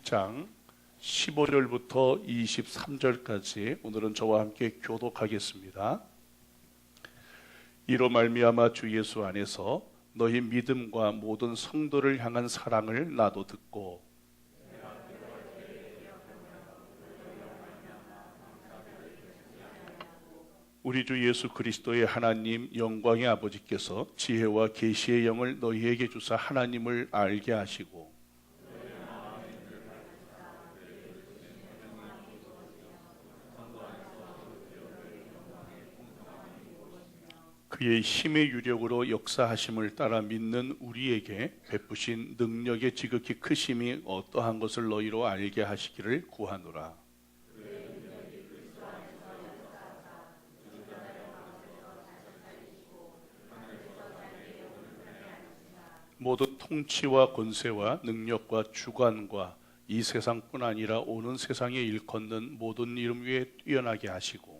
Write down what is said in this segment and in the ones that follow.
10장 15절부터 23절까지 오늘은 저와 함께 교독하겠습니다. 이로 말미암아 주 예수 안에서 너희 믿음과 모든 성도를 향한 사랑을 나도 듣고 우리 주 예수 그리스도의 하나님 영광의 아버지께서 지혜와 계시의 영을 너희에게 주사 하나님을 알게 하시고 그의 힘의 유력으로 역사하심을 따라 믿는 우리에게 베푸신 능력의 지극히 크심이 어떠한 것을 너희로 알게 하시기를 구하노라. 모든 통치와 권세와 능력과 주관과 이 세상뿐 아니라 오는 세상에 일컫는 모든 이름 위에 뛰어나게 하시고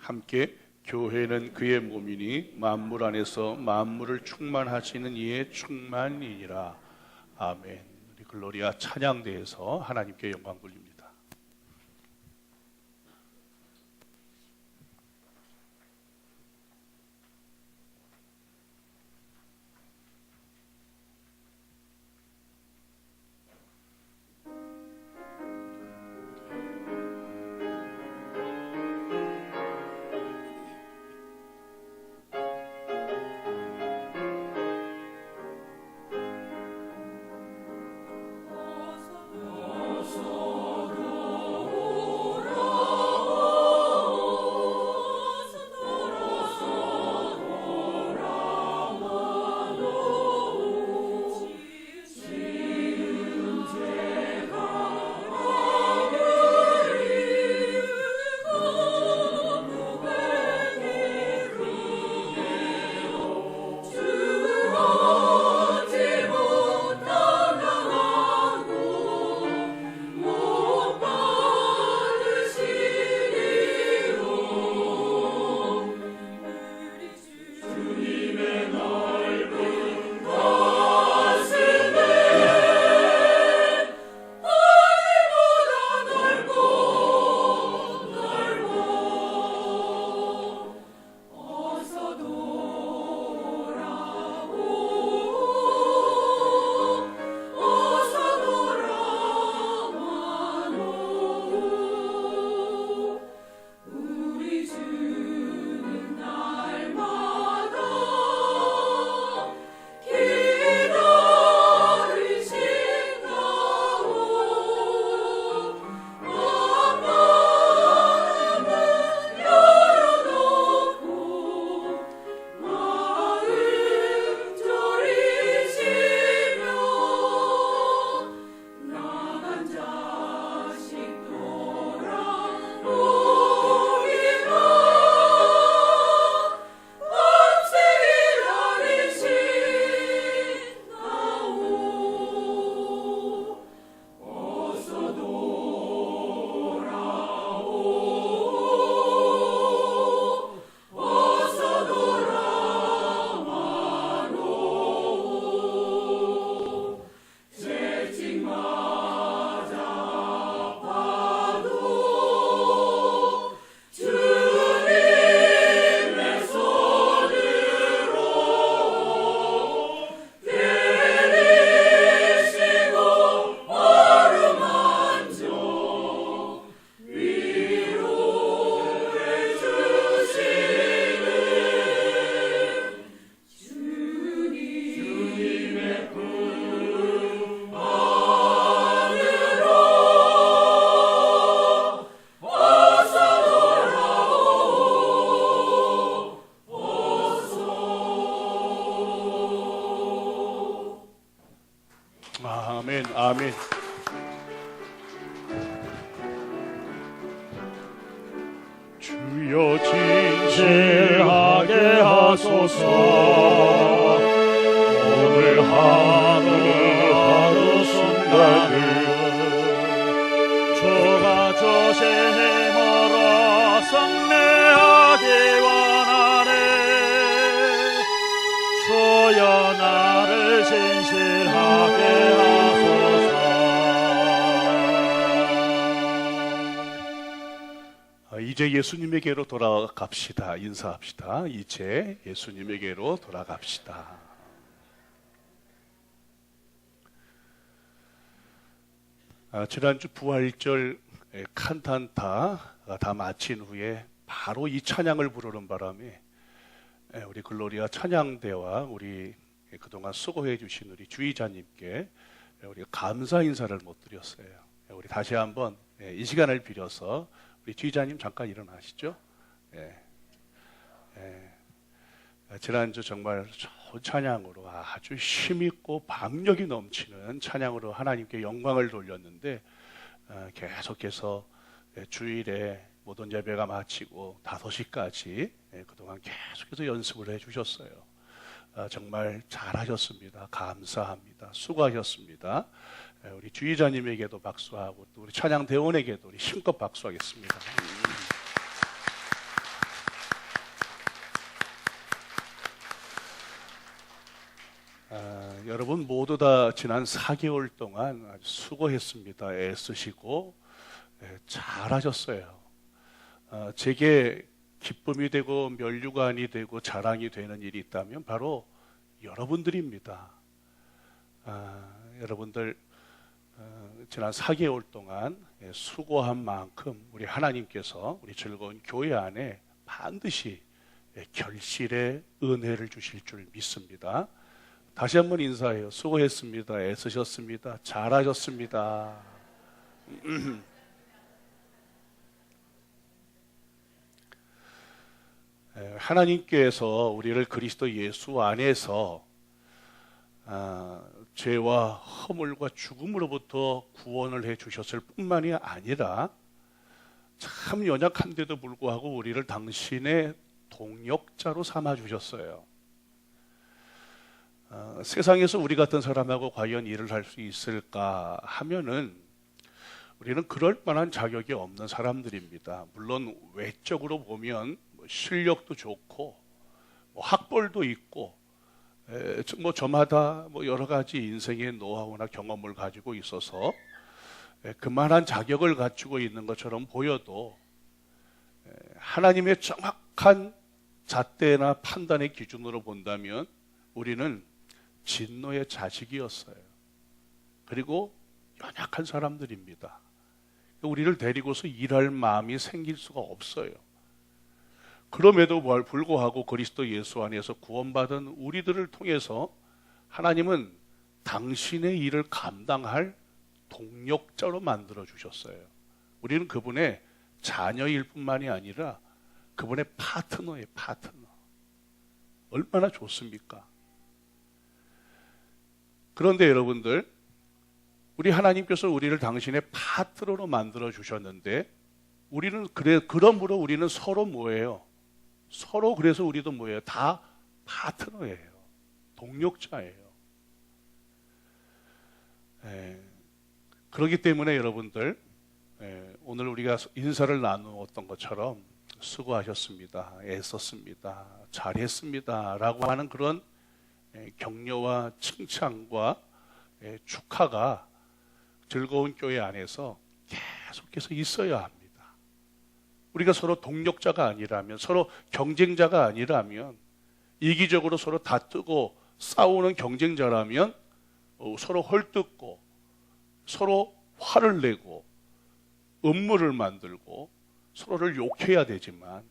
함께 교회는 그의 몸이니 만물 안에서 만물을 충만하시는 이의 충만이니라. 아멘. 우리 글로리아 찬양대에서 하나님께 영광 돌립니다. 아멘, 아멘. 주여 진실하게 하소서. 오늘 하루 순간을 주가 조심하라. 성례하기 원하네. 하여 나를 진실하게 하소서. 이제 예수님에게로 돌아갑시다. 인사합시다. 이제 예수님에게로 돌아갑시다. 지난주 부활절 칸탄타 다 마친 후에 바로 이 찬양을 부르는 바람에 우리 글로리아 찬양대와 우리 그동안 수고해 주신 우리 주의자님께 우리가 감사 인사를 못 드렸어요. 우리 다시 한번 이 시간을 빌어서 우리 주의자님 잠깐 일어나시죠. 지난주 정말 좋은 찬양으로 아주 힘있고 박력이 넘치는 찬양으로 하나님께 영광을 돌렸는데 계속해서 주일에 모든 예배가 마치고 5시까지 그동안 계속해서 연습을 해주셨어요. 정말 잘하셨습니다. 감사합니다. 수고하셨습니다. 우리 주의자님에게도 박수하고 또 우리 찬양대원에게도 우리 힘껏 박수하겠습니다. 여러분 모두 다 지난 4개월 동안 아주 수고했습니다. 애쓰시고 잘하셨어요. 제게 기쁨이 되고 면류관이 되고 자랑이 되는 일이 있다면 바로 여러분들입니다. 여러분들 지난 4개월 동안 수고한 만큼 우리 하나님께서 우리 즐거운 교회 안에 반드시 결실의 은혜를 주실 줄 믿습니다. 다시 한번 인사해요. 수고했습니다. 애쓰셨습니다. 잘하셨습니다. 하나님께서 우리를 그리스도 예수 안에서 죄와 허물과 죽음으로부터 구원을 해 주셨을 뿐만이 아니라 참 연약한데도 불구하고 우리를 당신의 동역자로 삼아 주셨어요. 세상에서 우리 같은 사람하고 과연 일을 할 수 있을까 하면은 우리는 그럴 만한 자격이 없는 사람들입니다. 물론 외적으로 보면 실력도 좋고 학벌도 있고 저마다 여러 가지 인생의 노하우나 경험을 가지고 있어서 그만한 자격을 갖추고 있는 것처럼 보여도 하나님의 정확한 잣대나 판단의 기준으로 본다면 우리는 진노의 자식이었어요. 그리고 연약한 사람들입니다. 우리를 데리고서 일할 마음이 생길 수가 없어요. 그럼에도 불구하고 그리스도 예수 안에서 구원받은 우리들을 통해서 하나님은 당신의 일을 감당할 동력자로 만들어 주셨어요. 우리는 그분의 자녀일 뿐만이 아니라 그분의 파트너예요. 파트너. 얼마나 좋습니까? 그런데 여러분들, 우리 하나님께서 우리를 당신의 파트너로 만들어 주셨는데 우리는 그러므로 우리는 서로 뭐예요? 서로 그래서 우리도 뭐예요? 다 파트너예요. 동력자예요. 그렇기 때문에 여러분들 오늘 우리가 인사를 나누었던 것처럼 수고하셨습니다. 애썼습니다. 잘했습니다. 라고 하는 그런 격려와 칭찬과 축하가 즐거운 교회 안에서 계속해서 있어야 합니다. 우리가 서로 동력자가 아니라면, 서로 경쟁자가 아니라면, 이기적으로 서로 다투고 싸우는 경쟁자라면 서로 헐뜯고 서로 화를 내고 음모를 만들고 서로를 욕해야 되지만,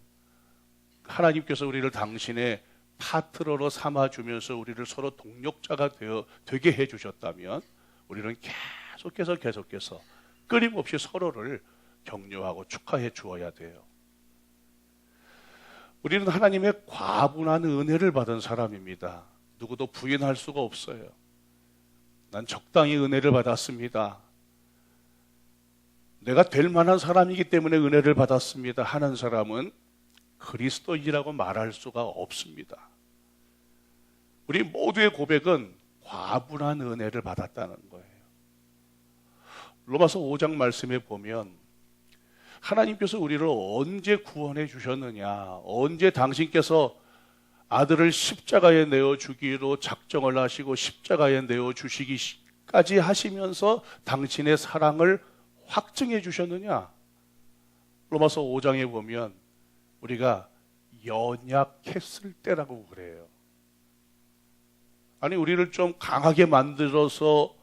하나님께서 우리를 당신의 파트너로 삼아주면서 우리를 서로 동력자가 되게 해주셨다면 우리는 계속해서 끊임없이 서로를 격려하고 축하해 주어야 돼요. 우리는 하나님의 과분한 은혜를 받은 사람입니다. 누구도 부인할 수가 없어요. 난 적당히 은혜를 받았습니다. 내가 될 만한 사람이기 때문에 은혜를 받았습니다 하는 사람은 그리스도인이라고 말할 수가 없습니다. 우리 모두의 고백은 과분한 은혜를 받았다는 거예요. 로마서 5장 말씀에 보면 하나님께서 우리를 언제 구원해 주셨느냐, 언제 당신께서 아들을 십자가에 내어주기로 작정을 하시고 십자가에 내어주시기까지 하시면서 당신의 사랑을 확증해 주셨느냐? 로마서 5장에 보면 우리가 연약했을 때라고 그래요. 아니, 우리를 좀 강하게 만들어서,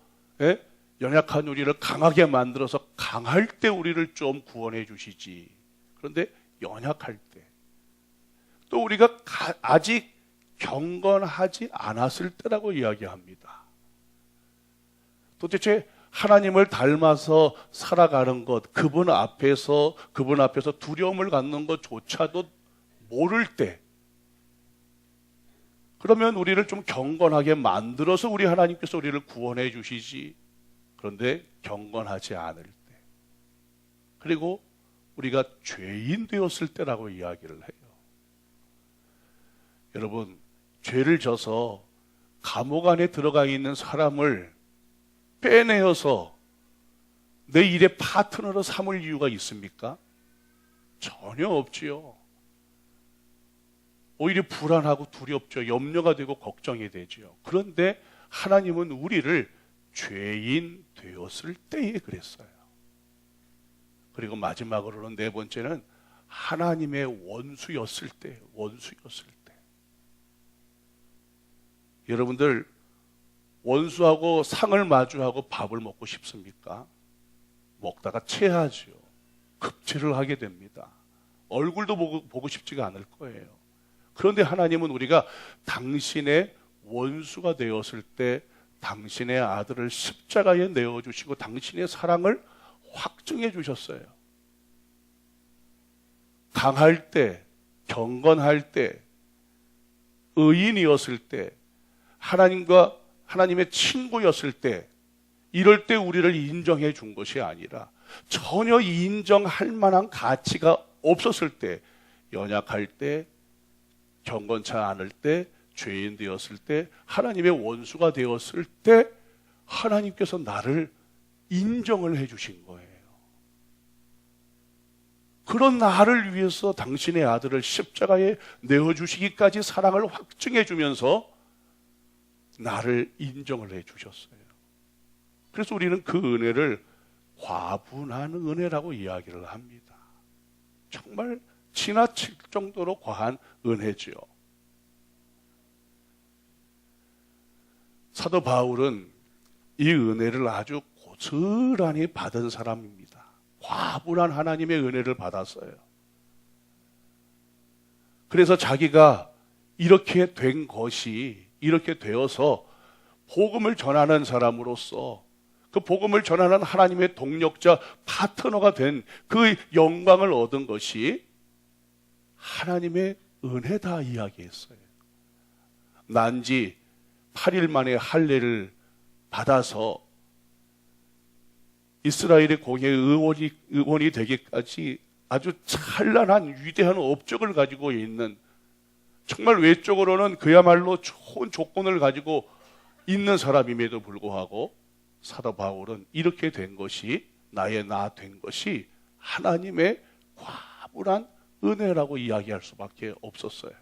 연약한 우리를 강하게 만들어서 강할 때 우리를 좀 구원해 주시지. 그런데 연약할 때, 또 우리가 아직 경건하지 않았을 때라고 이야기합니다. 도대체 하나님을 닮아서 살아가는 것, 그분 앞에서 두려움을 갖는 것조차도 모를 때, 그러면 우리를 좀 경건하게 만들어서 우리 하나님께서 우리를 구원해 주시지. 그런데 경건하지 않을 때, 그리고 우리가 죄인 되었을 때라고 이야기를 해요. 여러분, 죄를 져서 감옥 안에 들어가 있는 사람을 빼내어서 내 일의 파트너로 삼을 이유가 있습니까? 전혀 없지요. 오히려 불안하고 두렵죠. 염려가 되고 걱정이 되죠. 그런데 하나님은 우리를 죄인 되었을 때에 그랬어요. 그리고 마지막으로는 네 번째는 하나님의 원수였을 때. 여러분들, 원수하고 상을 마주하고 밥을 먹고 싶습니까? 먹다가 체하죠. 급체를 하게 됩니다. 얼굴도 보고 싶지가 않을 거예요. 그런데 하나님은 우리가 당신의 원수가 되었을 때 당신의 아들을 십자가에 내어주시고 당신의 사랑을 확증해 주셨어요. 강할 때, 경건할 때, 의인이었을 때, 하나님의 친구였을 때, 이럴 때 우리를 인정해 준 것이 아니라 전혀 인정할 만한 가치가 없었을 때, 연약할 때, 경건치 않을 때, 죄인 되었을 때, 하나님의 원수가 되었을 때 하나님께서 나를 인정을 해 주신 거예요. 그런 나를 위해서 당신의 아들을 십자가에 내어주시기까지 사랑을 확증해 주면서 나를 인정을 해 주셨어요. 그래서 우리는 그 은혜를 과분한 은혜라고 이야기를 합니다. 정말 지나칠 정도로 과한 은혜죠. 사도 바울은 이 은혜를 아주 고스란히 받은 사람입니다. 과분한 하나님의 은혜를 받았어요. 그래서 자기가 이렇게 된 것이, 이렇게 되어서 복음을 전하는 사람으로서 그 복음을 전하는 하나님의 동력자, 파트너가 된 그 영광을 얻은 것이 하나님의 은혜다 이야기했어요. 난지 8일 만에 할례를 받아서 이스라엘의 공의 의원이 되기까지 아주 찬란한 위대한 업적을 가지고 있는, 정말 외적으로는 그야말로 좋은 조건을 가지고 있는 사람임에도 불구하고 사도 바울은 이렇게 된 것이, 나의 나 된 것이 하나님의 과분한 은혜라고 이야기할 수밖에 없었어요.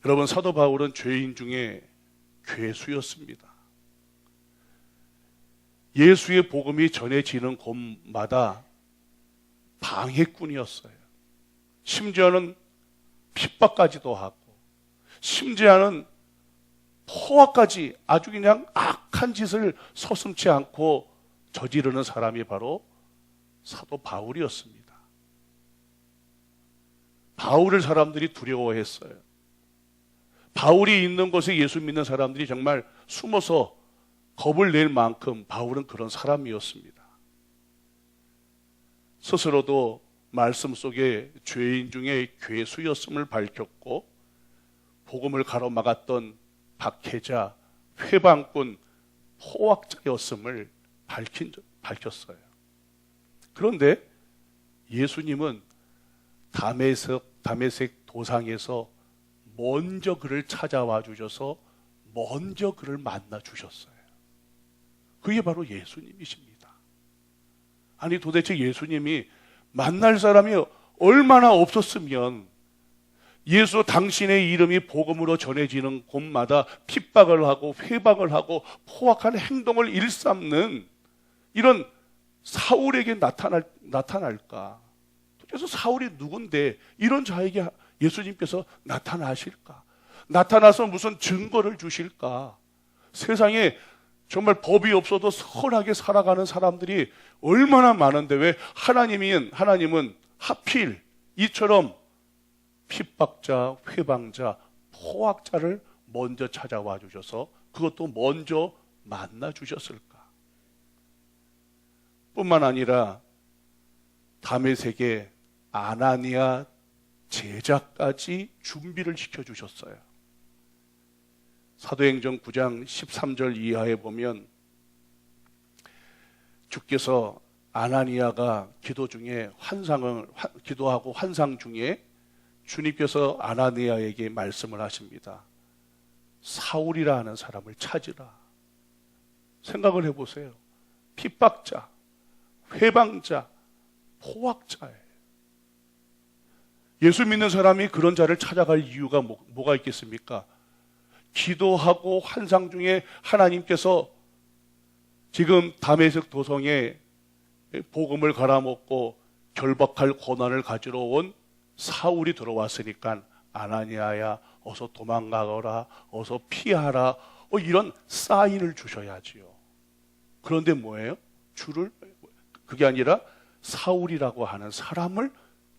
여러분, 사도 바울은 죄인 중에 괴수였습니다. 예수의 복음이 전해지는 곳마다 방해꾼이었어요. 심지어는 핍박까지도 하고, 심지어는 포화까지, 아주 그냥 악한 짓을 서슴지 않고 저지르는 사람이 바로 사도 바울이었습니다. 바울을 사람들이 두려워했어요. 바울이 있는 곳에 예수 믿는 사람들이 정말 숨어서 겁을 낼 만큼 바울은 그런 사람이었습니다. 스스로도 말씀 속에 죄인 중에 괴수였음을 밝혔고, 복음을 가로막았던 박해자, 회방꾼, 포악자였음을 밝혔어요. 그런데 예수님은 다메섹 도상에서 먼저 그를 찾아와 주셔서 먼저 그를 만나 주셨어요. 그게 바로 예수님이십니다. 아니, 도대체 예수님이 만날 사람이 얼마나 없었으면 예수 당신의 이름이 복음으로 전해지는 곳마다 핍박을 하고 회박을 하고 포악한 행동을 일삼는 이런 사울에게 나타날까? 그래서 사울이 누군데 이런 자에게 예수님께서 나타나실까? 나타나서 무슨 증거를 주실까? 세상에 정말 법이 없어도 선하게 살아가는 사람들이 얼마나 많은데 왜 하나님은 하필 이처럼 핍박자, 회방자, 포악자를 먼저 찾아와 주셔서 그것도 먼저 만나 주셨을까? 뿐만 아니라 다메섹에 아나니아 제자까지 준비를 시켜주셨어요. 사도행전 9장 13절 이하에 보면 주께서 아나니아가 기도하고 환상 중에 주님께서 아나니아에게 말씀을 하십니다. 사울이라 하는 사람을 찾으라. 생각을 해보세요. 핍박자, 회방자, 포악자예요. 예수 믿는 사람이 그런 자를 찾아갈 이유가 뭐가 있겠습니까? 기도하고 환상 중에 하나님께서 지금 다메섹 도성에 복음을 갈아먹고 결박할 권한을 가지러 온 사울이 들어왔으니까 아나니아야 어서 도망가거라, 어서 피하라, 이런 사인을 주셔야지요. 그런데 뭐예요? 그게 아니라 사울이라고 하는 사람을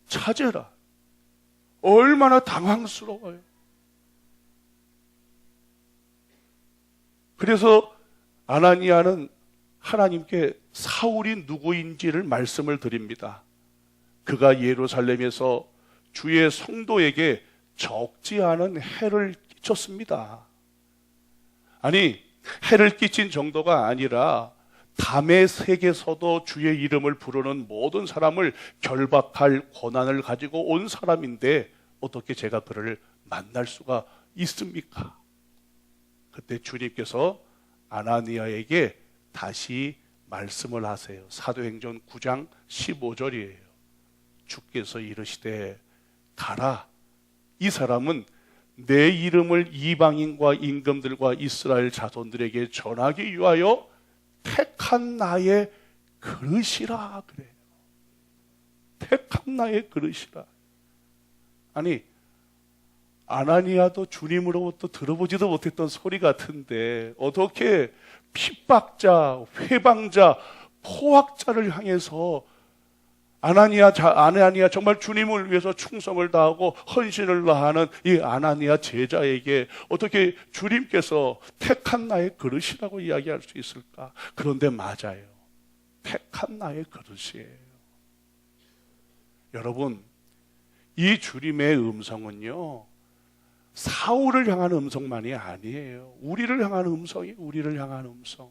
찾으라. 얼마나 당황스러워요. 그래서 아나니아는 하나님께 사울이 누구인지를 말씀을 드립니다. 그가 예루살렘에서 주의 성도에게 적지 않은 해를 끼쳤습니다. 아니, 해를 끼친 정도가 아니라 다메섹에서도 주의 이름을 부르는 모든 사람을 결박할 권한을 가지고 온 사람인데 어떻게 제가 그를 만날 수가 있습니까? 그때 주님께서 아나니아에게 다시 말씀을 하세요. 사도행전 9장 15절이에요. 주께서 이르시되 가라. 이 사람은 내 이름을 이방인과 임금들과 이스라엘 자손들에게 전하기 위하여 택한 나의 그릇이라 그래요. 택한 나의 그릇이라. 아니, 아나니아도 주님으로부터 들어보지도 못했던 소리 같은데 어떻게 핍박자, 회방자, 포악자를 향해서 아나니아 정말 주님을 위해서 충성을 다하고 헌신을 다하는 이 아나니아 제자에게 어떻게 주님께서 택한 나의 그릇이라고 이야기할 수 있을까? 그런데 맞아요. 택한 나의 그릇이에요. 여러분, 이 주님의 음성은요, 사울을 향한 음성만이 아니에요. 우리를 향한 음성이 우리를 향한 음성.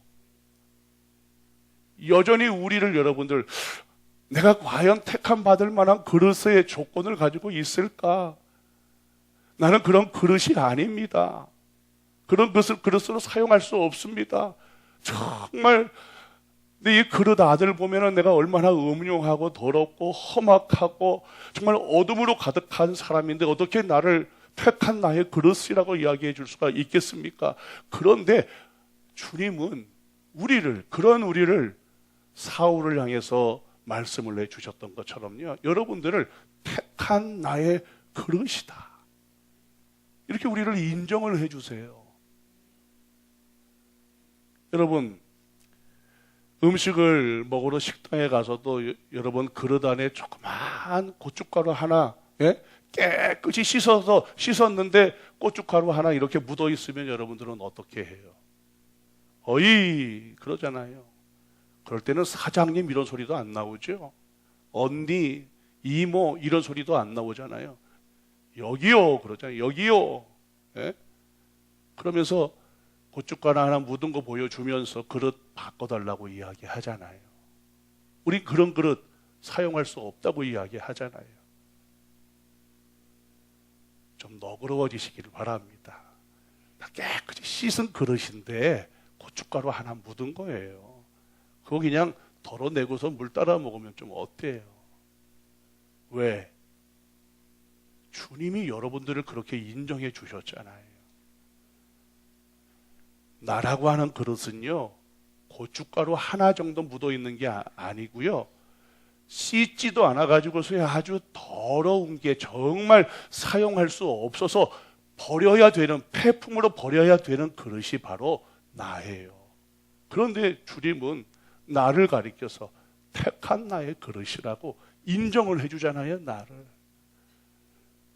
여전히 우리를 여러분들 내가 과연 택함 받을 만한 그릇의 조건을 가지고 있을까? 나는 그런 그릇이 아닙니다. 그런 것을 그릇으로 사용할 수 없습니다. 정말 이 그릇 아들 보면은 내가 얼마나 음흉하고 더럽고 험악하고 정말 어둠으로 가득한 사람인데 어떻게 나를 택한 나의 그릇이라고 이야기해 줄 수가 있겠습니까? 그런데 주님은 그런 우리를 사울을 향해서 말씀을 내주셨던 것처럼요, 여러분들을 택한 나의 그릇이다. 이렇게 우리를 인정을 해주세요. 여러분, 음식을 먹으러 식당에 가서도 여러분 그릇 안에 조그만 고춧가루 하나, 깨끗이 씻었는데 고춧가루 하나 이렇게 묻어 있으면 여러분들은 어떻게 해요? 어이 그러잖아요. 그럴 때는 사장님 이런 소리도 안 나오죠. 언니, 이모 이런 소리도 안 나오잖아요. 여기요 그러잖아요. 여기요. 그러면서 고춧가루 하나 묻은 거 보여주면서 그릇 바꿔달라고 이야기하잖아요. 우리 그런 그릇 사용할 수 없다고 이야기하잖아요. 좀 너그러워지시길 바랍니다. 깨끗이 씻은 그릇인데 고춧가루 하나 묻은 거예요. 그거 그냥 덜어내고서 물 따라 먹으면 좀 어때요? 왜? 주님이 여러분들을 그렇게 인정해 주셨잖아요. 나라고 하는 그릇은요, 고춧가루 하나 정도 묻어 있는 게 아니고요, 씻지도 않아 가지고서 아주 더러운 게 정말 사용할 수 없어서 버려야 되는, 폐품으로 버려야 되는 그릇이 바로 나예요. 그런데 주님은 나를 가리켜서 택한 나의 그릇이라고 인정을 해주잖아요. 나를.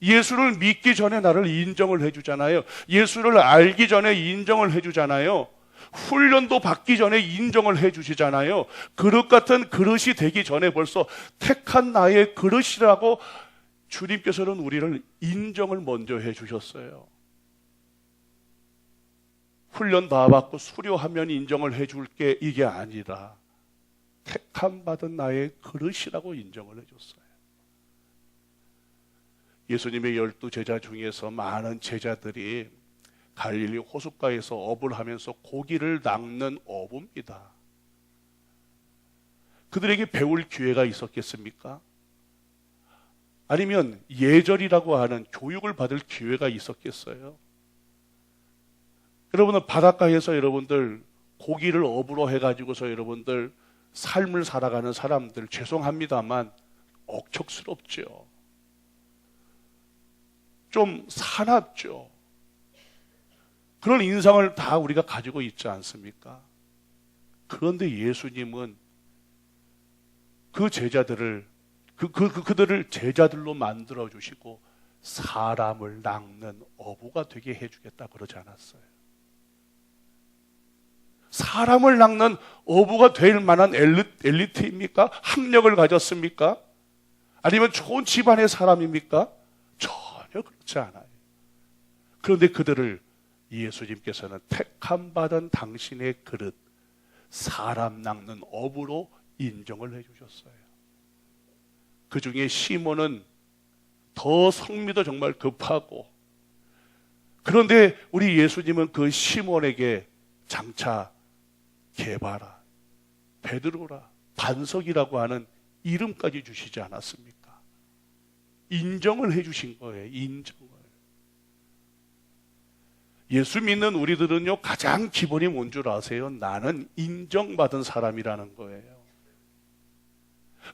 예수를 믿기 전에 나를 인정을 해주잖아요. 예수를 알기 전에 인정을 해주잖아요. 훈련도 받기 전에 인정을 해주시잖아요. 그릇 같은 그릇이 되기 전에 벌써 택한 나의 그릇이라고 주님께서는 우리를 인정을 먼저 해주셨어요. 훈련 다 받고 수료하면 인정을 해줄게, 이게 아니라 택함 받은 나의 그릇이라고 인정을 해줬어요. 예수님의 12 제자 중에서 많은 제자들이 갈릴리 호숫가에서 어부를 하면서 고기를 낚는 어부입니다. 그들에게 배울 기회가 있었겠습니까? 아니면 예절이라고 하는 교육을 받을 기회가 있었겠어요? 여러분은 바닷가에서 여러분들 고기를 어부로 해가지고서 여러분들 삶을 살아가는 사람들, 죄송합니다만 억척스럽죠. 좀 사납죠. 그런 인상을 다 우리가 가지고 있지 않습니까? 그런데 예수님은 그 제자들을 그들을 제자들로 만들어 주시고 사람을 낚는 어부가 되게 해주겠다 그러지 않았어요. 사람을 낚는 어부가 될 만한 엘리트입니까? 학력을 가졌습니까? 아니면 좋은 집안의 사람입니까? 전혀 그렇지 않아요. 그런데 그들을 예수님께서는 택함 받은 당신의 그릇, 사람 낚는 어부로 인정을 해주셨어요. 그 중에 시몬은 더 성미도 정말 급하고, 그런데 우리 예수님은 그 시몬에게 장차 게바라, 베드로라, 반석이라고 하는 이름까지 주시지 않았습니까? 인정을 해주신 거예요. 인정을. 예수 믿는 우리들은요, 가장 기본이 뭔 줄 아세요? 나는 인정받은 사람이라는 거예요.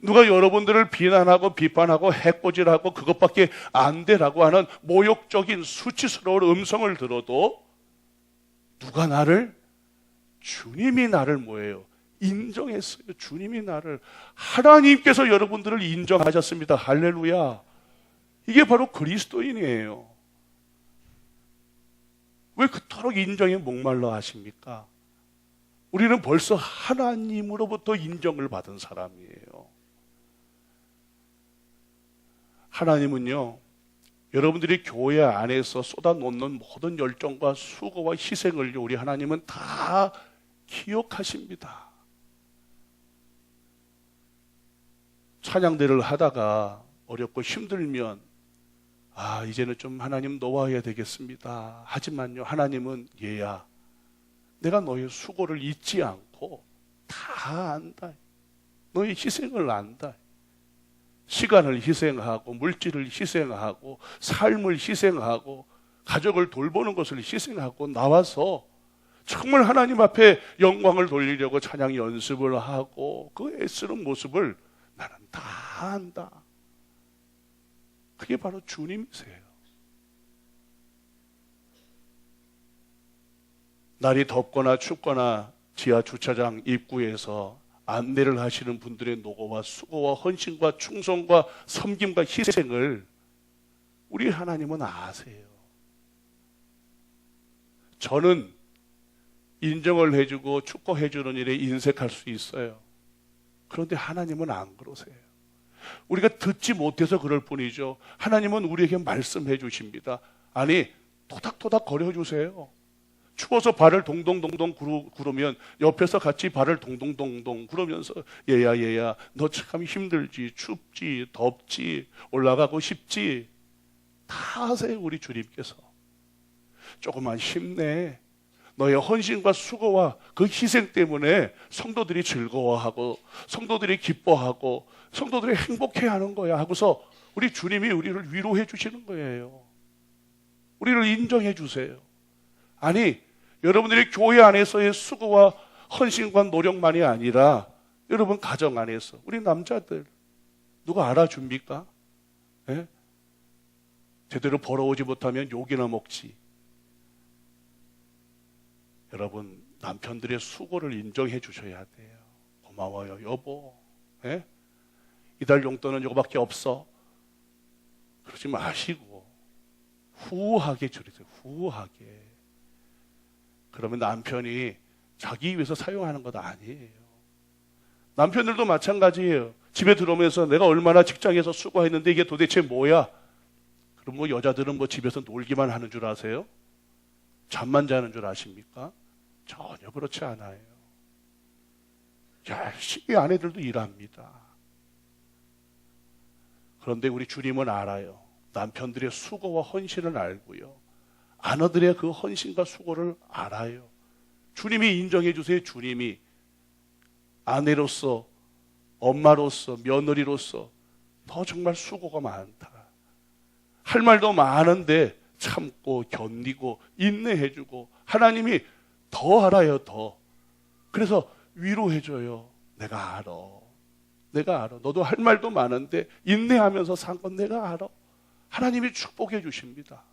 누가 여러분들을 비난하고 비판하고 해코지하고 그것밖에 안 되라고 하는 모욕적인 수치스러운 음성을 들어도 누가 나를, 주님이 나를 뭐예요? 인정했어요. 주님이 나를, 하나님께서 여러분들을 인정하셨습니다. 할렐루야. 이게 바로 그리스도인이에요. 왜 그토록 인정에 목말라 하십니까? 우리는 벌써 하나님으로부터 인정을 받은 사람이에요. 하나님은요, 여러분들이 교회 안에서 쏟아놓는 모든 열정과 수고와 희생을 우리 하나님은 다 기억하십니다. 찬양대를 하다가 어렵고 힘들면 이제는 좀 하나님 놓아야 되겠습니다. 하지만요, 하나님은 얘야, 내가 너의 수고를 잊지 않고 다 안다. 너의 희생을 안다. 시간을 희생하고 물질을 희생하고 삶을 희생하고 가족을 돌보는 것을 희생하고 나와서 정말 하나님 앞에 영광을 돌리려고 찬양 연습을 하고 그 애쓰는 모습을 나는 다 안다. 그게 바로 주님이세요. 날이 덥거나 춥거나 지하 주차장 입구에서 안내를 하시는 분들의 노고와 수고와 헌신과 충성과 섬김과 희생을 우리 하나님은 아세요. 저는 인정을 해주고 축복해주는 일에 인색할 수 있어요. 그런데 하나님은 안 그러세요. 우리가 듣지 못해서 그럴 뿐이죠. 하나님은 우리에게 말씀해 주십니다. 아니, 토닥토닥 거려주세요. 추워서 발을 동동동동 구르면 옆에서 같이 발을 동동동동 구르면서 얘야 너 참 힘들지, 춥지, 덥지, 올라가고 싶지 다 하세요. 우리 주님께서 조금만 힘내. 너의 헌신과 수고와 그 희생 때문에 성도들이 즐거워하고 성도들이 기뻐하고 성도들이 행복해하는 거야 하고서 우리 주님이 우리를 위로해 주시는 거예요. 우리를 인정해 주세요. 아니, 여러분들이 교회 안에서의 수고와 헌신과 노력만이 아니라 여러분 가정 안에서 우리 남자들 누가 알아줍니까? 예? 제대로 벌어오지 못하면 욕이나 먹지. 여러분, 남편들의 수고를 인정해 주셔야 돼요. 고마워요, 여보. 예? 이달 용돈은 이거밖에 없어. 그러지 마시고 후하게 줄이세요. 후하게. 그러면 남편이 자기 위해서 사용하는 것 아니에요. 남편들도 마찬가지예요. 집에 들어오면서 내가 얼마나 직장에서 수고했는데 이게 도대체 뭐야? 그럼 뭐 여자들은 뭐 집에서 놀기만 하는 줄 아세요? 잠만 자는 줄 아십니까? 전혀 그렇지 않아요. 열심히 아내들도 일합니다. 그런데 우리 주님은 알아요. 남편들의 수고와 헌신을 알고요. 아내들의 그 헌신과 수고를 알아요. 주님이 인정해 주세요. 주님이 아내로서, 엄마로서, 며느리로서 너 정말 수고가 많다. 할 말도 많은데 참고 견디고 인내해주고 하나님이 더 알아요. 더. 그래서 위로해줘요. 내가 알아. 내가 알아. 너도 할 말도 많은데 인내하면서 산 건 내가 알아. 하나님이 축복해 주십니다.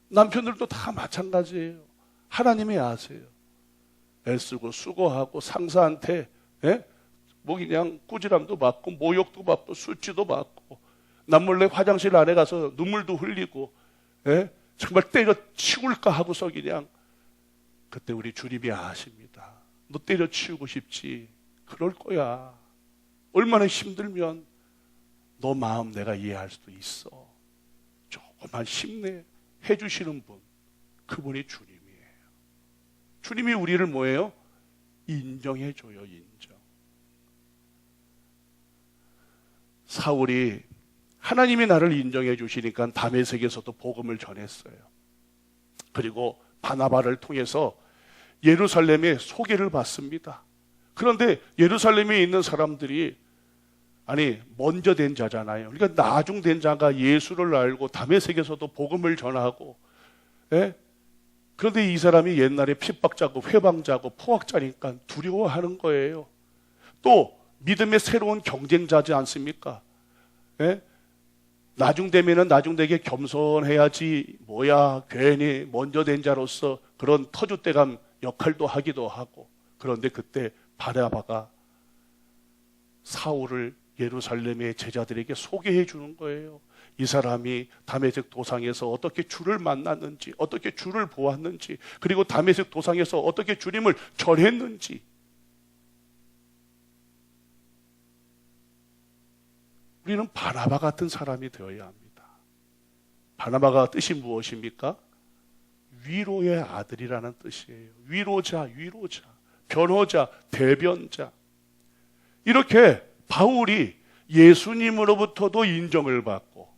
남편들도 다 마찬가지예요. 하나님이 아세요. 애쓰고 수고하고 상사한테 뭐 그냥 꾸지람도 받고 모욕도 받고 수치도 받고 남몰래 화장실 안에 가서 눈물도 흘리고 정말 때려 치울까 하고서 그냥 그때 우리 주님이 아십니다. 너 때려 치우고 싶지? 그럴 거야. 얼마나 힘들면 너 마음 내가 이해할 수도 있어. 조금만 힘내 해주시는 분, 그분이 주님이에요. 주님이 우리를 뭐예요? 인정해줘요. 인정. 사울이 하나님이 나를 인정해 주시니까 다메섹에서도 복음을 전했어요. 그리고 바나바를 통해서 예루살렘에 소개를 받습니다. 그런데 예루살렘에 있는 사람들이 아니 먼저 된 자잖아요. 그러니까 나중된 자가 예수를 알고 다메섹에서도 복음을 전하고 그런데 이 사람이 옛날에 핍박자고 회방자고 포악자니까 두려워하는 거예요. 또 믿음의 새로운 경쟁자지 않습니까? 나중되면은 나중되게 겸손해야지 뭐야 괜히 먼저 된 자로서 그런 터줏대감 역할도 하기도 하고. 그런데 그때 바나바가 사울을 예루살렘의 제자들에게 소개해 주는 거예요. 이 사람이 다메섹 도상에서 어떻게 주를 만났는지, 어떻게 주를 보았는지, 그리고 다메섹 도상에서 어떻게 주님을 전했는지. 우리는 바나바 같은 사람이 되어야 합니다. 바나바가 뜻이 무엇입니까? 위로의 아들이라는 뜻이에요. 위로자, 위로자, 변호자, 대변자. 이렇게 바울이 예수님으로부터도 인정을 받고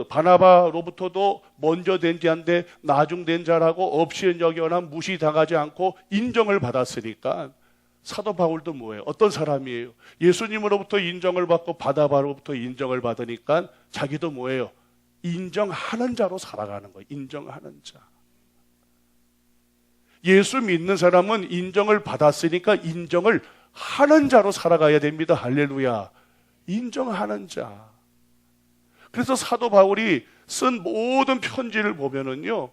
바나바로부터도 먼저 된 자인데 나중된 자라고 없이 여겨나 무시당하지 않고 인정을 받았으니까 사도 바울도 뭐예요? 어떤 사람이에요? 예수님으로부터 인정을 받고 바나바로부터 인정을 받으니까 자기도 뭐예요? 인정하는 자로 살아가는 거예요. 인정하는 자. 예수 믿는 사람은 인정을 받았으니까 인정을 하는 자로 살아가야 됩니다. 할렐루야. 인정하는 자. 그래서 사도 바울이 쓴 모든 편지를 보면은요,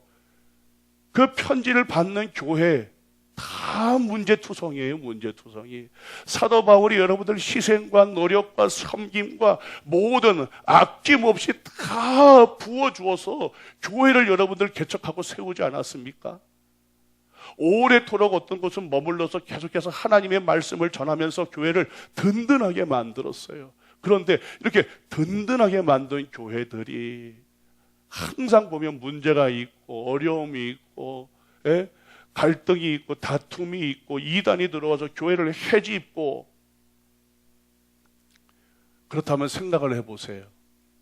그 편지를 받는 교회 다 문제투성이에요. 문제투성이. 사도 바울이 여러분들 희생과 노력과 섬김과 모든 아낌없이 다 부어주어서 교회를 여러분들 개척하고 세우지 않았습니까? 오래도록 어떤 곳은 머물러서 계속해서 하나님의 말씀을 전하면서 교회를 든든하게 만들었어요. 그런데 이렇게 든든하게 만든 교회들이 항상 보면 문제가 있고 어려움이 있고 갈등이 있고 다툼이 있고 이단이 들어와서 교회를 해집고, 그렇다면 생각을 해보세요.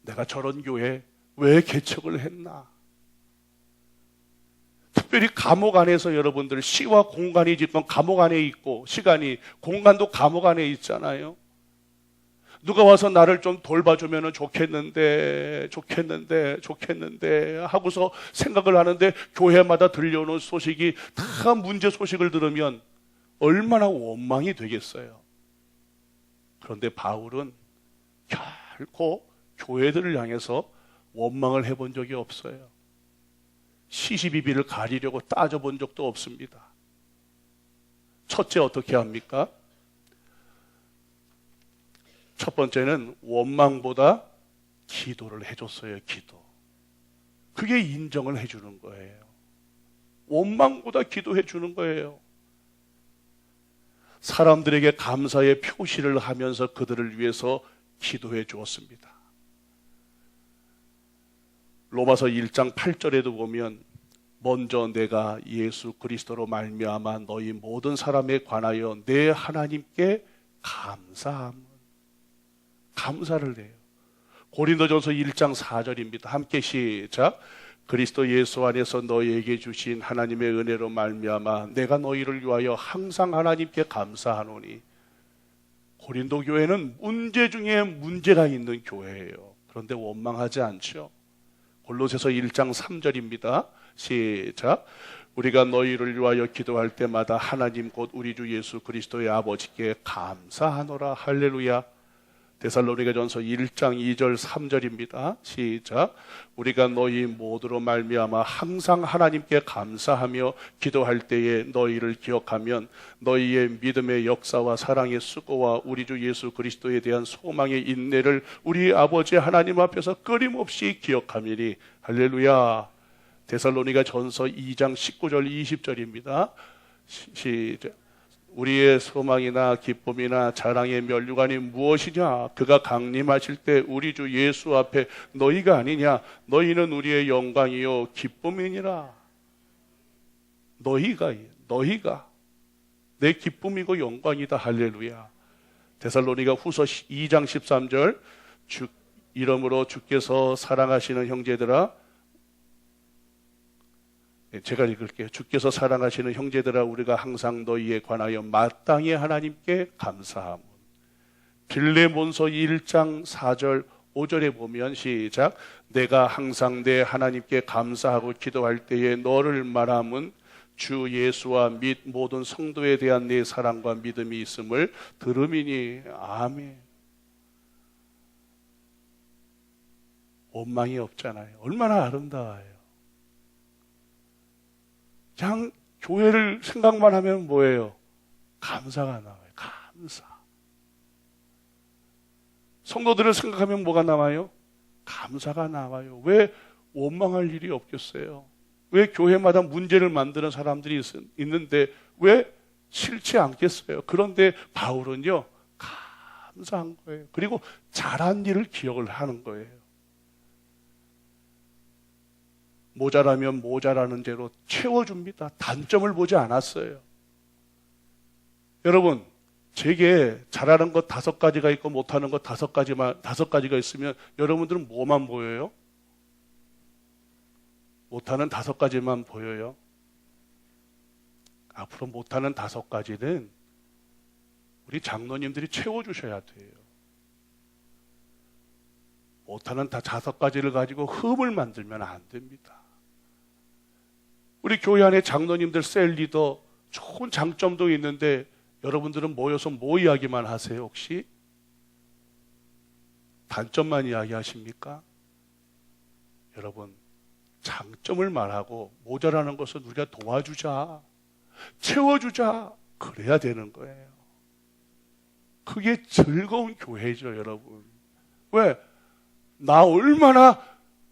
내가 저런 교회 왜 개척을 했나? 특별히 감옥 안에서 여러분들 시와 공간이 짓건 감옥 안에 있고, 시간이 공간도 감옥 안에 있잖아요. 누가 와서 나를 좀 돌봐주면 좋겠는데 하고서 생각을 하는데 교회마다 들려오는 소식이 다 문제 소식을 들으면 얼마나 원망이 되겠어요. 그런데 바울은 결코 교회들을 향해서 원망을 해본 적이 없어요. 시시비비를 가리려고 따져본 적도 없습니다. 첫째 어떻게 합니까? 첫 번째는 원망보다 기도를 해줬어요. 기도. 그게 인정을 해주는 거예요. 원망보다 기도해 주는 거예요. 사람들에게 감사의 표시를 하면서 그들을 위해서 기도해 주었습니다. 로마서 1장 8절에도 보면 먼저 내가 예수 그리스도로 말미암아 너희 모든 사람에 관하여 내 하나님께 감사를 해요. 고린도전서 1장 4절입니다. 함께 시작. 그리스도 예수 안에서 너희에게 주신 하나님의 은혜로 말미암아 내가 너희를 위하여 항상 하나님께 감사하노니. 고린도 교회는 문제 중에 문제가 있는 교회예요. 그런데 원망하지 않죠. 골로새서 1장 3절입니다. 시작. 우리가 너희를 위하여 기도할 때마다 하나님 곧 우리 주 예수 그리스도의 아버지께 감사하노라. 할렐루야. 데살로니가전서 1장 2절 3절입니다. 시작. 우리가 너희 모두로 말미암아 항상 하나님께 감사하며 기도할 때에 너희를 기억하면 너희의 믿음의 역사와 사랑의 수고와 우리 주 예수 그리스도에 대한 소망의 인내를 우리 아버지 하나님 앞에서 끊임없이 기억하미니. 할렐루야. 데살로니가전서 2장 19절 20절입니다. 시작. 우리의 소망이나 기쁨이나 자랑의 면류관이 무엇이냐? 그가 강림하실 때 우리 주 예수 앞에 너희가 아니냐? 너희는 우리의 영광이요 기쁨이니라. 너희가 내 기쁨이고 영광이다. 할렐루야. 데살로니가 후서 2장 13절 이러므로 주께서 사랑하시는 형제들아, 제가 읽을게요. 주께서 사랑하시는 형제들아, 우리가 항상 너희에 관하여 마땅히 하나님께 감사함. 빌레몬서 1장 4절 5절에 보면 시작. 내가 항상 내 하나님께 감사하고 기도할 때에 너를 말함은 주 예수와 및 모든 성도에 대한 내 사랑과 믿음이 있음을 들음이니. 아멘. 원망이 없잖아요. 얼마나 아름다워요. 그냥 교회를 생각만 하면 뭐예요? 감사가 나와요. 감사. 성도들을 생각하면 뭐가 나와요? 감사가 나와요. 왜 원망할 일이 없겠어요? 왜 교회마다 문제를 만드는 사람들이 있는데 왜 싫지 않겠어요? 그런데 바울은요, 감사한 거예요. 그리고 잘한 일을 기억을 하는 거예요. 모자라면 모자라는 대로 채워줍니다. 단점을 보지 않았어요. 여러분, 제게 잘하는 것 5가지가 있고 못하는 것 5가지가 있으면 여러분들은 뭐만 보여요? 못하는 5가지만 보여요. 앞으로 못하는 5가지는 우리 장로님들이 채워주셔야 돼요. 못하는 5가지를 가지고 흠을 만들면 안 됩니다. 우리 교회 안에 장로님들, 셀 리더 좋은 장점도 있는데 여러분들은 모여서 뭐 이야기만 하세요? 혹시 단점만 이야기하십니까? 여러분, 장점을 말하고 모자라는 것은 우리가 도와주자, 채워주자, 그래야 되는 거예요. 그게 즐거운 교회죠, 여러분. 왜? 나 얼마나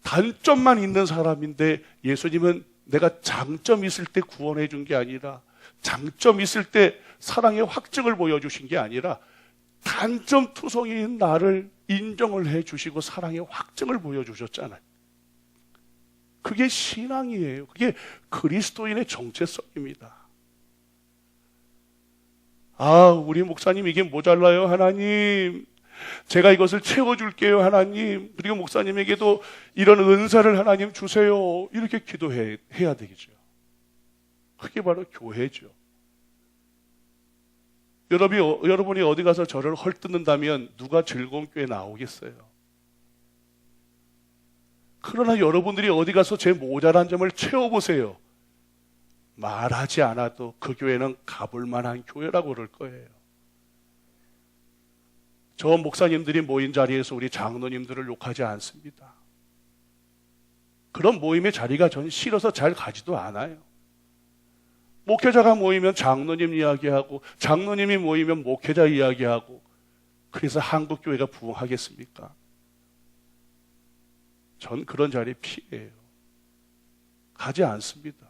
단점만 있는 사람인데 예수님은 내가 장점 있을 때 구원해 준 게 아니라, 장점 있을 때 사랑의 확증을 보여주신 게 아니라 단점 투성이인 나를 인정을 해 주시고 사랑의 확증을 보여주셨잖아요. 그게 신앙이에요. 그게 그리스도인의 정체성입니다. 아, 우리 목사님 이게 모자라요, 하나님. 제가 이것을 채워줄게요, 하나님. 그리고 목사님에게도 이런 은사를 하나님 주세요. 이렇게 기도해야 되겠죠. 그게 바로 교회죠. 여러분이 어디 가서 저를 헐뜯는다면 누가 즐거운 교회 나오겠어요? 그러나 여러분들이 어디 가서 제 모자란 점을 채워보세요. 말하지 않아도 그 교회는 가볼 만한 교회라고 그럴 거예요. 저 목사님들이 모인 자리에서 우리 장로님들을 욕하지 않습니다. 그런 모임의 자리가 전 싫어서 잘 가지도 않아요. 목회자가 모이면 장로님 이야기하고 장로님이 모이면 목회자 이야기하고 그래서 한국교회가 부흥하겠습니까? 전 그런 자리 피해요. 가지 않습니다.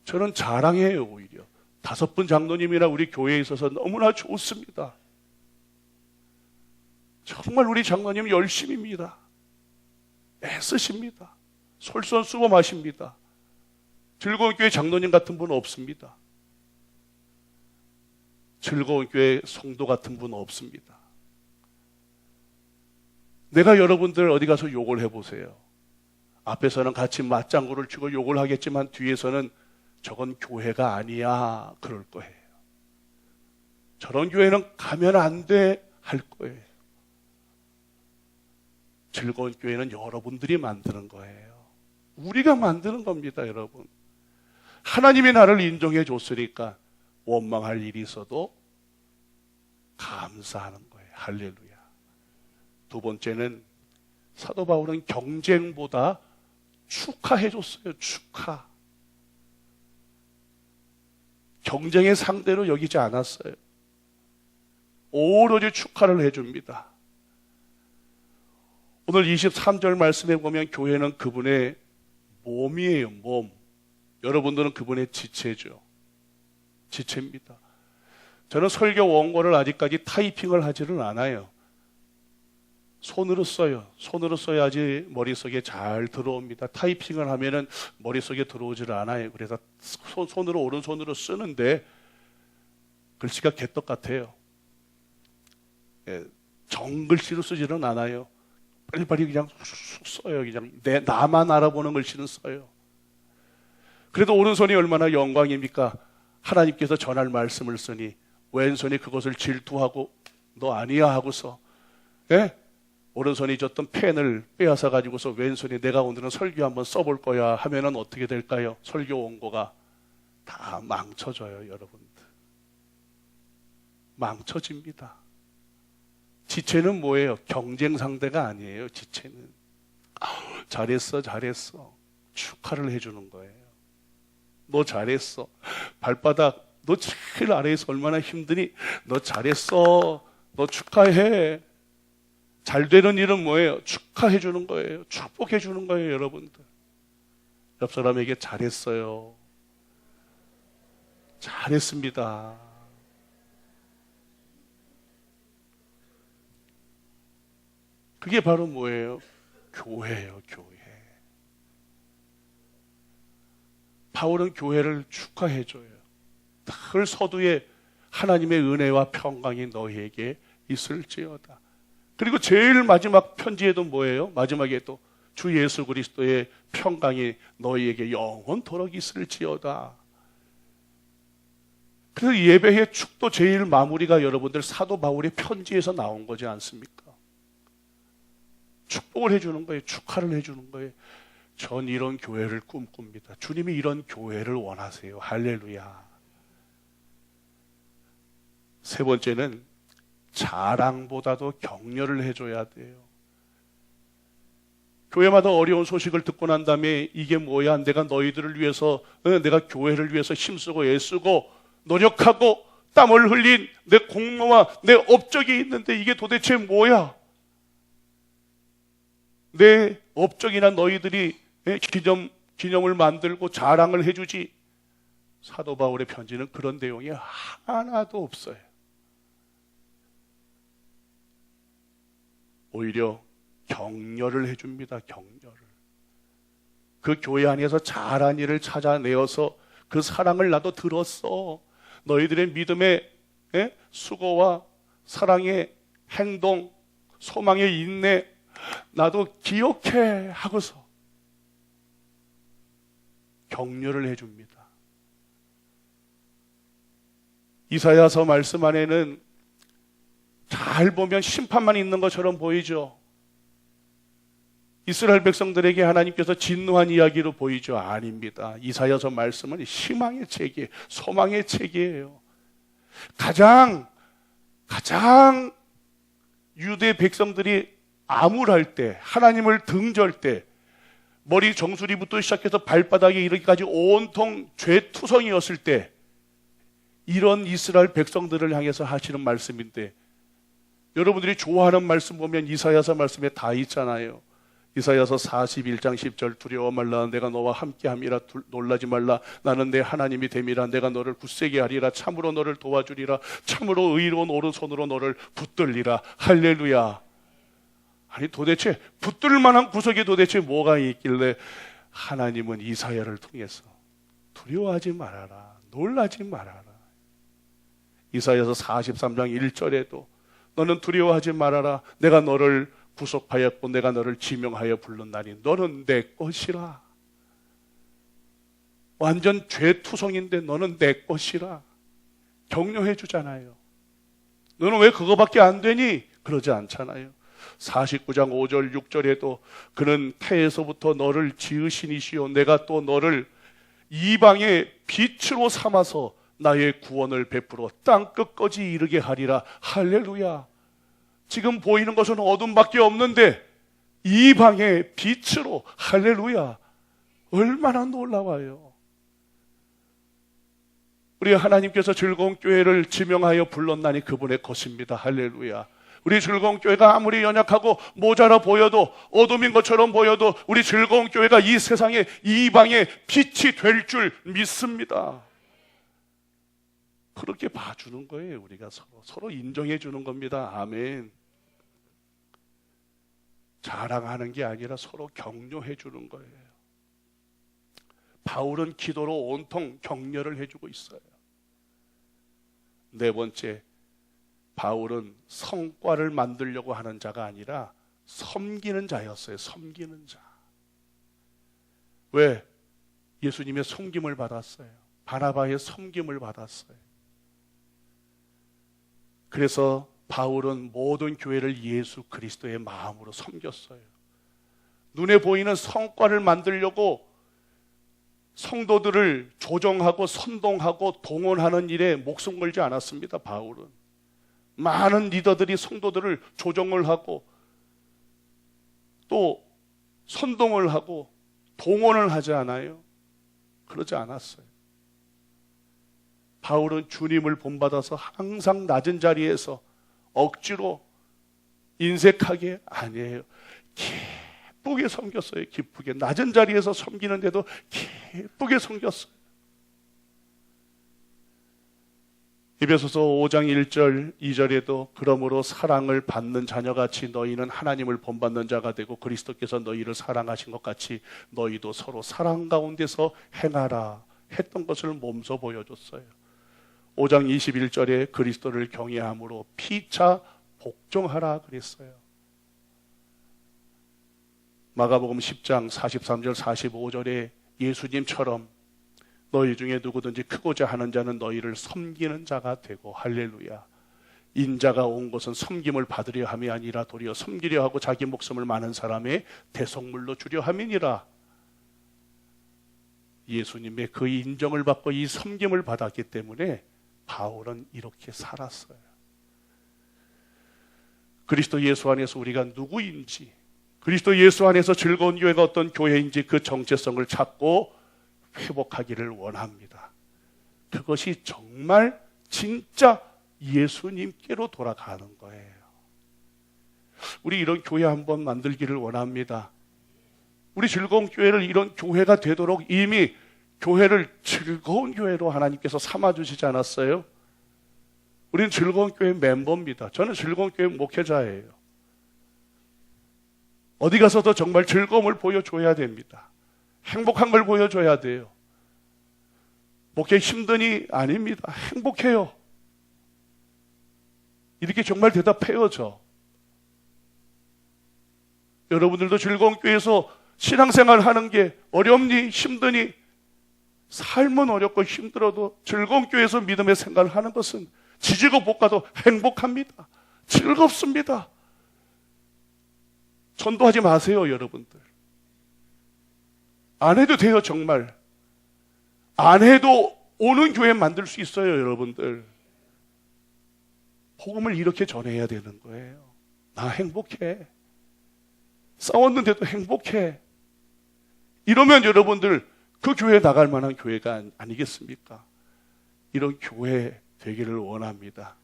저는 자랑해요. 오히려 5분 장로님이나 우리 교회에 있어서 너무나 좋습니다. 정말 우리 장로님 열심입니다. 애쓰십니다. 솔선수범하십니다. 즐거운 교회 장로님 같은 분 없습니다. 즐거운 교회 성도 같은 분 없습니다. 내가 여러분들 어디 가서 욕을 해보세요. 앞에서는 같이 맞장구를 치고 욕을 하겠지만 뒤에서는 저건 교회가 아니야 그럴 거예요. 저런 교회는 가면 안 돼 할 거예요. 즐거운 교회는 여러분들이 만드는 거예요. 우리가 만드는 겁니다, 여러분. 하나님이 나를 인정해 줬으니까 원망할 일이 있어도 감사하는 거예요. 할렐루야. 두 번째는 사도 바울은 경쟁보다 축하해 줬어요. 축하. 경쟁의 상대로 여기지 않았어요. 오로지 축하를 해줍니다. 오늘 23절 말씀에 보면 교회는 그분의 몸이에요. 몸. 여러분들은 그분의 지체죠. 지체입니다. 저는 설교 원고를 아직까지 타이핑을 하지는 않아요. 손으로 써요. 손으로 써야지 머릿속에 잘 들어옵니다. 타이핑을 하면은 머릿속에 들어오질 않아요. 그래서 손으로 오른손으로 쓰는데 글씨가 개떡 같아요. 예, 정글씨로 쓰지는 않아요. 빨리빨리 그냥 쑥 써요. 그냥 나만 알아보는 글씨는 써요. 그래도 오른손이 얼마나 영광입니까? 하나님께서 전할 말씀을 쓰니 왼손이 그것을 질투하고 너 아니야 하고서 예? 오른손이 줬던 펜을 빼앗아 가지고서 왼손이 내가 오늘은 설교 한번 써볼 거야 하면은 어떻게 될까요? 설교 원고가 다 망쳐져요. 여러분들 망쳐집니다. 지체는 뭐예요? 경쟁 상대가 아니에요. 지체는 잘했어 잘했어 축하를 해주는 거예요. 너 잘했어. 발바닥 너 제일 아래에서 얼마나 힘드니? 너 잘했어. 너 축하해. 잘 되는 일은 뭐예요? 축하해 주는 거예요. 축복해 주는 거예요. 여러분들 옆 사람에게 잘했어요. 잘했습니다. 그게 바로 뭐예요? 교회예요. 교회. 바울은 교회를 축하해줘요. 늘 서두에 하나님의 은혜와 평강이 너희에게 있을지어다. 그리고 제일 마지막 편지에도 뭐예요? 마지막에도 주 예수 그리스도의 평강이 너희에게 영원토록 있을지어다. 그래서 예배의 축도 제일 마무리가 여러분들 사도 바울의 편지에서 나온 거지 않습니까? 축복을 해주는 거예요. 축하를 해주는 거예요. 전 이런 교회를 꿈꿉니다. 주님이 이런 교회를 원하세요. 할렐루야. 세 번째는 자랑보다도 격려를 해줘야 돼요. 교회마다 어려운 소식을 듣고 난 다음에 이게 뭐야? 내가 너희들을 위해서 내가 교회를 위해서 힘쓰고 애쓰고 노력하고 땀을 흘린 내 공로와 내 업적이 있는데 이게 도대체 뭐야? 내 업적이나 너희들이 기념을 만들고 자랑을 해주지. 사도 바울의 편지는 그런 내용이 하나도 없어요. 오히려 격려를 해줍니다. 격려를. 그 교회 안에서 잘한 일을 찾아내어서 그 사랑을 나도 들었어. 너희들의 믿음의 수고와 사랑의 행동, 소망의 인내 나도 기억해 하고서 격려를 해줍니다. 이사야서 말씀 안에는 잘 보면 심판만 있는 것처럼 보이죠. 이스라엘 백성들에게 하나님께서 진노한 이야기로 보이죠. 아닙니다. 이사야서 말씀은 희망의 책이에요. 소망의 책이에요. 가장 유대 백성들이 암울할 때, 하나님을 등절 때, 머리 정수리부터 시작해서 발바닥에 이르기까지 온통 죄투성이었을 때, 이런 이스라엘 백성들을 향해서 하시는 말씀인데, 여러분들이 좋아하는 말씀 보면 이사야서 말씀에 다 있잖아요. 이사야서 41장 10절 두려워 말라 내가 너와 함께함이라 놀라지 말라 나는 내 하나님이 됨이라 내가 너를 굳세게 하리라 참으로 너를 도와주리라 참으로 의로운 오른손으로 너를 붙들리라. 할렐루야. 아니 도대체 붙들 만한 구석이 도대체 뭐가 있길래 하나님은 이사야를 통해서 두려워하지 말아라 놀라지 말아라. 이사야서 43장 1절에도 너는 두려워하지 말아라 내가 너를 구속하였고 내가 너를 지명하여 불렀나니 너는 내 것이라. 완전 죄투성인데 너는 내 것이라 격려해 주잖아요. 너는 왜 그거밖에 안 되니? 그러지 않잖아요. 49장 5절 6절에도 그는 태에서부터 너를 지으신 이시요 내가 또 너를 이방의 빛으로 삼아서 나의 구원을 베풀어 땅 끝까지 이르게 하리라. 할렐루야. 지금 보이는 것은 어둠밖에 없는데 이방의 빛으로. 할렐루야. 얼마나 놀라워요. 우리 하나님께서 즐거운 교회를 지명하여 불렀나니 그분의 것입니다. 할렐루야. 우리 즐거운 교회가 아무리 연약하고 모자라 보여도 어둠인 것처럼 보여도 우리 즐거운 교회가 이 세상에 이방의 빛이 될 줄 믿습니다. 그렇게 봐주는 거예요. 우리가 서로 인정해 주는 겁니다. 아멘. 자랑하는 게 아니라 서로 격려해 주는 거예요. 바울은 기도로 온통 격려를 해주고 있어요. 네 번째, 바울은 성과를 만들려고 하는 자가 아니라 섬기는 자였어요. 섬기는 자. 왜? 예수님의 섬김을 받았어요. 바나바의 섬김을 받았어요. 그래서 바울은 모든 교회를 예수 그리스도의 마음으로 섬겼어요. 눈에 보이는 성과를 만들려고 성도들을 조정하고 선동하고 동원하는 일에 목숨 걸지 않았습니다. 바울은 많은 리더들이 성도들을 조정을 하고 또 선동을 하고 동원을 하지 않아요. 그러지 않았어요. 바울은 주님을 본받아서 항상 낮은 자리에서 억지로 인색하게 아니에요. 기쁘게 섬겼어요. 기쁘게. 낮은 자리에서 섬기는데도 기쁘게 섬겼어요. 에베소서 5장 1절 2절에도 그러므로 사랑을 받는 자녀같이 너희는 하나님을 본받는 자가 되고 그리스도께서 너희를 사랑하신 것 같이 너희도 서로 사랑 가운데서 행하라 했던 것을 몸소 보여줬어요. 5장 21절에 그리스도를 경외함으로 피차 복종하라 그랬어요. 마가복음 10장 43절 45절에 예수님처럼 너희 중에 누구든지 크고자 하는 자는 너희를 섬기는 자가 되고. 할렐루야. 인자가 온 것은 섬김을 받으려 함이 아니라 도리어 섬기려 하고 자기 목숨을 많은 사람의 대속물로 주려 함이니라. 예수님의 그 인정을 받고 이 섬김을 받았기 때문에 바울은 이렇게 살았어요. 그리스도 예수 안에서 우리가 누구인지, 그리스도 예수 안에서 즐거운 교회가 어떤 교회인지 그 정체성을 찾고 회복하기를 원합니다. 그것이 정말 진짜 예수님께로 돌아가는 거예요. 우리 이런 교회 한번 만들기를 원합니다. 우리 즐거운 교회를 이런 교회가 되도록 이미 교회를 즐거운 교회로 하나님께서 삼아주시지 않았어요? 우리는 즐거운 교회 멤버입니다. 저는 즐거운 교회 목회자예요. 어디 가서도 정말 즐거움을 보여줘야 됩니다. 행복한 걸 보여줘야 돼요. 목회 힘드니? 아닙니다. 행복해요. 이렇게 정말 대답해요, 저. 여러분들도 즐거운 교회에서 신앙생활 하는 게 어렵니? 힘드니? 삶은 어렵고 힘들어도 즐거운 교회에서 믿음의 생활을 하는 것은 지지고 볶아도 행복합니다. 즐겁습니다. 전도하지 마세요, 여러분들. 안 해도 돼요, 정말. 안 해도 오는 교회 만들 수 있어요, 여러분들. 복음을 이렇게 전해야 되는 거예요. 나 행복해. 싸웠는데도 행복해. 이러면 여러분들 그 교회에 나갈 만한 교회가 아니겠습니까? 이런 교회 되기를 원합니다.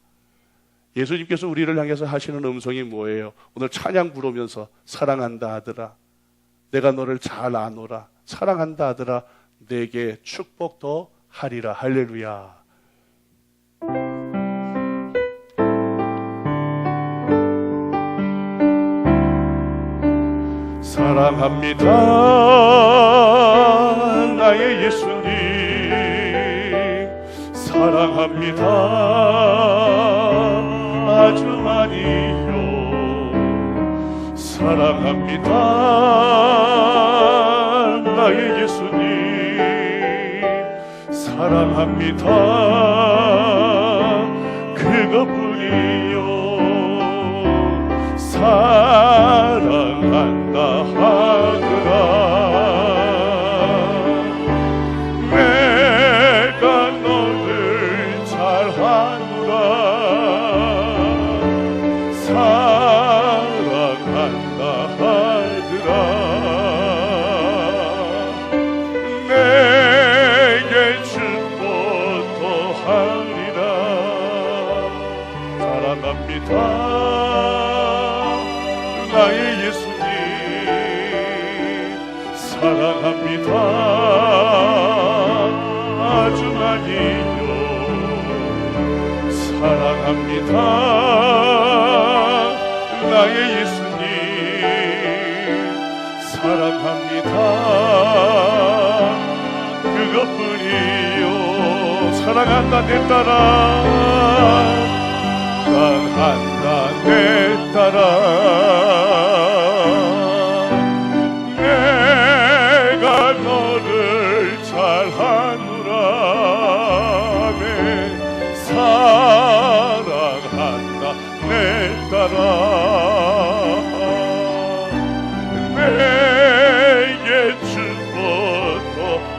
예수님께서 우리를 향해서 하시는 음성이 뭐예요? 오늘 찬양 부르면서 사랑한다 아들아, 내가 너를 잘 아노라. 사랑한다 아들아, 내게 축복 더 하리라. 할렐루야. 사랑합니다 나의 예수님, 사랑합니다 아주 많이요. 사랑합니다 나의 예수님, 사랑합니다 그것뿐이요. 사랑한다 하더라. 내가 너를 잘하노라. 사랑한다 하더라. 내게 축복 더하리라. 사랑합니다 나의 예수님, 사랑합니다 아주 많이요. 사랑합니다 나의 예수님, 사랑합니다 그것뿐이요. 사랑한다 내 딸아, 사랑한다 내 딸아. 내가 너를 잘하노라. 내 사랑한다 내 딸아. 내게 축복도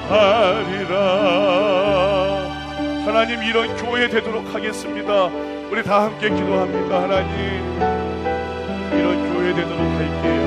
하리라. 하나님, 이런 교회 되도록 하겠습니다. 우리 다 함께 기도합니다. 하나님, 이런 교회 되도록 할게요.